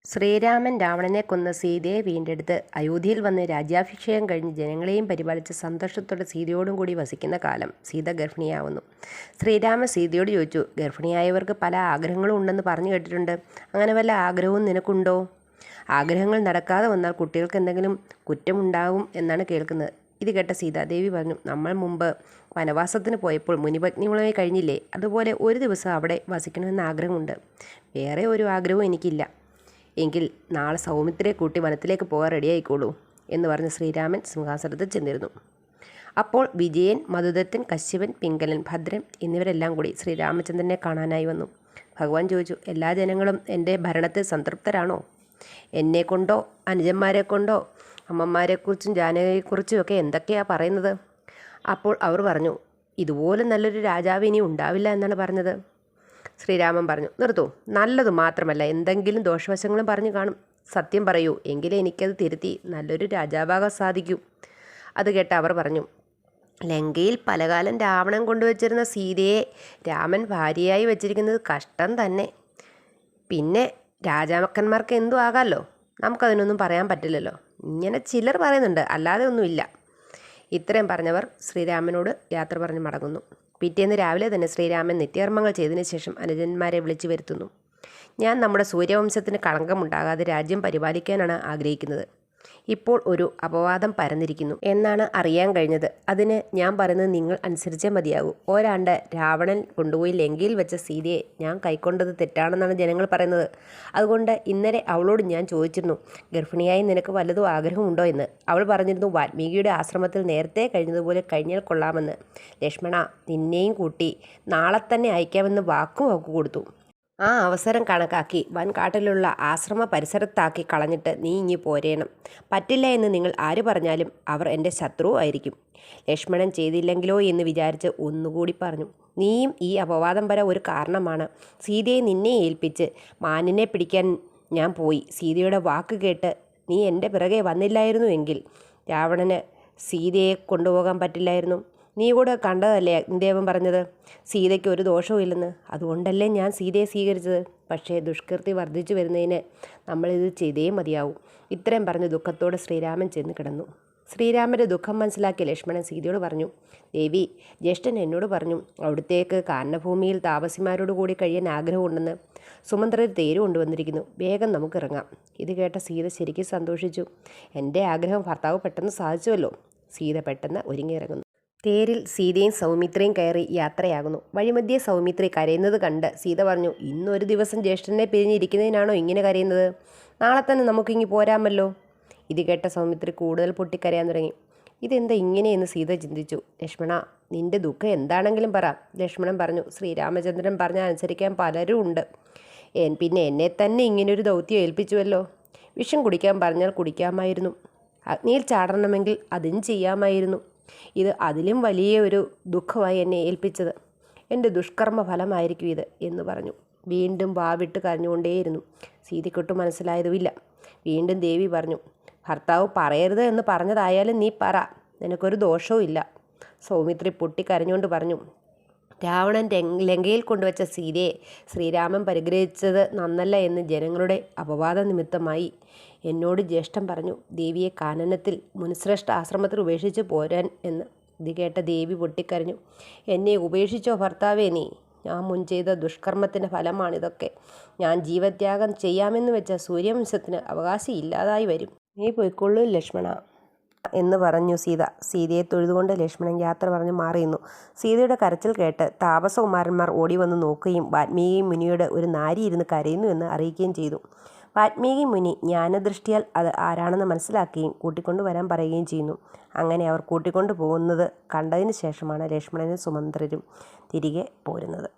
ശ്രീരാമൻ രാവണനെ കൊന്ന സീതയെ വീണ്ടെടുത്ത് അയോധ്യയിൽ വന്ന് രാജ്യാഭിഷേകം കഴിഞ്ഞ് ജനങ്ങളെയും പരിപാലിച്ച് സന്തോഷത്തോടെ സീതയോടും കൂടി വസിക്കുന്ന കാലം സീത ഗർഭിണിയാവുന്നു. ശ്രീരാമൻ സീതയോട് ചോദിച്ചു, ഗർഭിണിയായവർക്ക് പല ആഗ്രഹങ്ങളും ഉണ്ടെന്ന് പറഞ്ഞു കേട്ടിട്ടുണ്ട്. അങ്ങനെ വല്ല ആഗ്രഹവും നിനക്കുണ്ടോ? ആഗ്രഹങ്ങൾ നടക്കാതെ വന്നാൽ കുട്ടികൾക്ക് എന്തെങ്കിലും കുറ്റമുണ്ടാകും എന്നാണ് കേൾക്കുന്നത്. ഇത് കേട്ട സീതാദേവി പറഞ്ഞു, നമ്മൾ മുമ്പ് വനവാസത്തിന് പോയപ്പോൾ മുനിപത്നികളുമായി കഴിഞ്ഞില്ലേ, അതുപോലെ ഒരു ദിവസം അവിടെ വസിക്കണമെന്ന് ആഗ്രഹമുണ്ട്. വേറെ ഒരു ആഗ്രഹവും എനിക്കില്ല. എങ്കിൽ നാളെ സൗമിത്രയെ കൂട്ടി വനത്തിലേക്ക് പോകാൻ റെഡിയായിക്കോളൂ എന്ന് പറഞ്ഞ് ശ്രീരാമൻ സിംഹാസനത്തിൽ ചെന്നിരുന്നു. അപ്പോൾ വിജയൻ, മധുദത്തൻ, കശ്യപൻ, പിംഗലൻ, ഭദ്രൻ എന്നിവരെല്ലാം കൂടി ശ്രീരാമചന്ദ്രനെ കാണാനായി വന്നു. ഭഗവാൻ ചോദിച്ചു, എല്ലാ ജനങ്ങളും എൻ്റെ ഭരണത്തിൽ സംതൃപ്തരാണോ? എന്നെക്കൊണ്ടോ അനുജന്മാരെ കൊണ്ടോ അമ്മമാരെക്കുറിച്ചും ജാനകിയെക്കുറിച്ചും ഒക്കെ എന്തൊക്കെയാണ് പറയുന്നത്? അപ്പോൾ അവർ പറഞ്ഞു, ഇതുപോലെ നല്ലൊരു രാജാവ് ഇനി ഉണ്ടാവില്ല എന്നാണ് പറഞ്ഞത്. ശ്രീരാമൻ പറഞ്ഞു, നിർത്തൂ. നല്ലത് മാത്രമല്ല, എന്തെങ്കിലും ദോഷവശങ്ങളും പറഞ്ഞു കാണും. സത്യം പറയൂ, എങ്കിലേ എനിക്കത് തിരുത്തി നല്ലൊരു രാജാവാകാൻ സാധിക്കൂ. അത് കേട്ട് അവർ പറഞ്ഞു, ലങ്കയിൽ പലകാലം രാവണൻ കൊണ്ടുവച്ചിരുന്ന സീതയെ രാമൻ ഭാര്യയായി വച്ചിരിക്കുന്നത് കഷ്ടം തന്നെ. പിന്നെ രാജാക്കന്മാർക്ക് എന്തു ആകാമല്ലോ, നമുക്കതിനൊന്നും പറയാൻ പറ്റില്ലല്ലോ. ഇങ്ങനെ ചിലർ പറയുന്നുണ്ട്, അല്ലാതെ ഒന്നുമില്ല. ഇത്രയും പറഞ്ഞവർ ശ്രീരാമനോട് യാത്ര പറഞ്ഞ് മടങ്ങുന്നു. പിറ്റേന്ന് രാവിലെ തന്നെ ശ്രീരാമൻ നിത്യകർമ്മങ്ങൾ ചെയ്തതിനു ശേഷം അനുജന്മാരെ വിളിച്ചു വരുത്തുന്നു. ഞാൻ നമ്മുടെ സൂര്യവംശത്തിന് കളങ്കമുണ്ടാകാതെ രാജ്യം പരിപാലിക്കാനാണ് ആഗ്രഹിക്കുന്നത്. ഇപ്പോൾ ഒരു അപവാദം പരന്നിരിക്കുന്നു എന്നാണ് അറിയാൻ കഴിഞ്ഞത്. അതിന് ഞാൻ പറയുന്നത് നിങ്ങൾ അനുസരിച്ചേ മതിയാകൂ. ഒരാണ്ട് രാവണൻ കൊണ്ടുപോയി ലങ്കയിൽ വെച്ച സീതയെ ഞാൻ കൈക്കൊണ്ടത് തെറ്റാണെന്നാണ് ജനങ്ങൾ പറയുന്നത്. അതുകൊണ്ട് ഇന്നലെ അവളോട് ഞാൻ ചോദിച്ചിരുന്നു, ഗർഭിണിയായി നിനക്ക് വല്ലതും ആഗ്രഹമുണ്ടോ എന്ന്. അവൾ പറഞ്ഞിരുന്നു, വാൽമീകിയുടെ ആശ്രമത്തിൽ നേരത്തെ കഴിഞ്ഞതുപോലെ കഴിഞ്ഞാൽ കൊള്ളാമെന്ന്. ലക്ഷ്മണ, നിന്നെയും കൂട്ടി നാളെ തന്നെ അയക്കാമെന്ന് വാക്ക് കൊടുത്തു. ആ അവസരം കണക്കാക്കി വൻകാട്ടിലുള്ള ആശ്രമ പരിസരത്താക്കി കളഞ്ഞിട്ട് നീ ഇങ്ങി പോരേണം. പറ്റില്ല എന്ന് നിങ്ങൾ ആര് പറഞ്ഞാലും അവർ എൻ്റെ ശത്രു ആയിരിക്കും. ലക്ഷ്മണൻ ചെയ്തില്ലെങ്കിലോ എന്ന് വിചാരിച്ച് ഒന്നുകൂടി പറഞ്ഞു, നീയും ഈ അപവാദം വരെ ഒരു കാരണമാണ്. സീതയെ നിന്നെ ഏൽപ്പിച്ച് മാനിനെ പിടിക്കാൻ ഞാൻ പോയി. സീതയുടെ വാക്ക് കേട്ട് നീ എൻ്റെ പിറകെ വന്നില്ലായിരുന്നു എങ്കിൽ രാവണന് സീതയെ കൊണ്ടുപോകാൻ പറ്റില്ലായിരുന്നു. നീ കൂടെ കണ്ടതല്ലേ അഗ്നിദേവൻ പറഞ്ഞത്, സീതയ്ക്ക് ഒരു ദോഷവും ഇല്ലെന്ന്. അതുകൊണ്ടല്ലേ ഞാൻ സീതയെ സ്വീകരിച്ചത്. പക്ഷേ ദുഷ്കീർത്തി വർദ്ധിച്ചു വരുന്നതിന് നമ്മളിത് ചെയ്തേ മതിയാവും. ഇത്രയും പറഞ്ഞ് ദുഃഖത്തോടെ ശ്രീരാമൻ ചെന്ന് കിടന്നു. ശ്രീരാമൻ്റെ ദുഃഖം മനസ്സിലാക്കിയ ലക്ഷ്മണൻ സീതയോട് പറഞ്ഞു, ദേവി, ജ്യേഷ്ഠൻ എന്നോട് പറഞ്ഞു അവിടുത്തേക്ക് കാനനഭൂമിയിൽ താപസിമാരോട് കൂടി കഴിയാൻ ആഗ്രഹമുണ്ടെന്ന്. സുമന്ത്രർ തേര് കൊണ്ടുവന്നിരിക്കുന്നു. വേഗം നമുക്കിറങ്ങാം. ഇത് കേട്ട സീത ശരിക്കും സന്തോഷിച്ചു. എൻ്റെ ആഗ്രഹം ഭർത്താവ് പെട്ടെന്ന് സാധിച്ചുവല്ലോ. സീത പെട്ടെന്ന് ഒരുങ്ങിയിറങ്ങുന്നു. തേരിൽ സീതയും സൗമിത്രയും കയറി യാത്രയാകുന്നു. വഴിമധ്യേ സൗമിത്രി കരയുന്നത് കണ്ട് സീത പറഞ്ഞു, ഇന്നൊരു ദിവസം ജ്യേഷ്ഠനെ പിരിഞ്ഞിരിക്കുന്നതിനാണോ ഇങ്ങനെ കരയുന്നത്? നാളെ തന്നെ നമുക്കിങ്ങി പോരാമല്ലോ. ഇത് കേട്ട സൗമിത്രി കൂടുതൽ പൊട്ടിക്കരയാൻ തുടങ്ങി. ഇതെന്താ ഇങ്ങനെയെന്ന് സീത ചിന്തിച്ചു. ലക്ഷ്മണ, നിന്റെ ദുഃഖം എന്താണെങ്കിലും പറ. ലക്ഷ്മണൻ പറഞ്ഞു, ശ്രീരാമചന്ദ്രൻ പറഞ്ഞാൽ അനുസരിക്കാൻ പലരും ഉണ്ട്. പിന്നെ എന്നെ തന്നെ ഇങ്ങനൊരു ദൗത്യം ഏൽപ്പിച്ചുവല്ലോ. വിഷം കുടിക്കാൻ പറഞ്ഞാൽ കുടിക്കാമായിരുന്നു. അഗ്നിയിൽ ചാടണമെങ്കിൽ അതും ചെയ്യാമായിരുന്നു. ഇത് അതിലും വലിയ ഒരു ദുഃഖമായി എന്നെ ഏൽപ്പിച്ചത്. എൻ്റെ ദുഷ്കർമ്മ ഫലമായിരിക്കും ഇത് എന്ന് പറഞ്ഞു. വീണ്ടും വാവിട്ട് കരഞ്ഞുകൊണ്ടേയിരുന്നു. സീതയ്ക്കൊട്ടും മനസ്സിലായതുമില്ല. വീണ്ടും ദേവി പറഞ്ഞു, ഭർത്താവ് പറയരുത് എന്ന് പറഞ്ഞതായാലും നീ പറ, നിനക്കൊരു ദോഷവും ഇല്ല. സൗമിത്രി പൊട്ടിക്കരഞ്ഞുകൊണ്ട് പറഞ്ഞു, രാവണൻ ലങ്കയിൽ കൊണ്ടുവച്ച സീതയെ ശ്രീരാമൻ പരിഗ്രഹിച്ചത് നന്നല്ല എന്ന് ജനങ്ങളുടെ അപവാദ നിമിത്തമായി എന്നോട് ജ്യേഷ്ഠൻ പറഞ്ഞു. ദേവിയെ കാനനത്തിൽ മുനിശ്രേഷ്ഠ ആശ്രമത്തിൽ ഉപേക്ഷിച്ച് പോരാൻ എന്ന്. ഇത് കേട്ട ദേവി പൊട്ടിക്കരഞ്ഞു. എന്നെ ഉപേക്ഷിച്ചോ ഭർത്താവേ നീ? ഞാൻ മുൻ ചെയ്ത ദുഷ്കർമ്മത്തിൻ്റെ ഫലമാണിതൊക്കെ. ഞാൻ ജീവത്യാഗം ചെയ്യാമെന്ന് വെച്ച സൂര്യവംശത്തിന് അവകാശം ഇല്ലാതായി വരും. നീ പോയിക്കൊള്ളൂ ലക്ഷ്മണ എന്ന് പറഞ്ഞു സീത. സീതയെ തൊഴുതുകൊണ്ട് ലക്ഷ്മണൻ യാത്ര പറഞ്ഞ് മാറിയുന്നു. സീതയുടെ കരച്ചിൽ കേട്ട് താപസകുമാരന്മാർ ഓടി വന്ന് നോക്കുകയും വാൽമീകി മുനിയോട് ഒരു നാരി ഇരുന്ന് കരയുന്നു എന്ന് അറിയിക്കുകയും ചെയ്തു. വാൽമീകി മുനി ജ്ഞാനദൃഷ്ടിയാൽ അത് ആരാണെന്ന് മനസ്സിലാക്കുകയും കൂട്ടിക്കൊണ്ടു വരാൻ പറയുകയും ചെയ്യുന്നു. അങ്ങനെ അവർ കൂട്ടിക്കൊണ്ടു പോകുന്നത് കണ്ടതിന് ശേഷമാണ് ലക്ഷ്മണനും സുമന്ത്രരും തിരികെ പോരുന്നത്.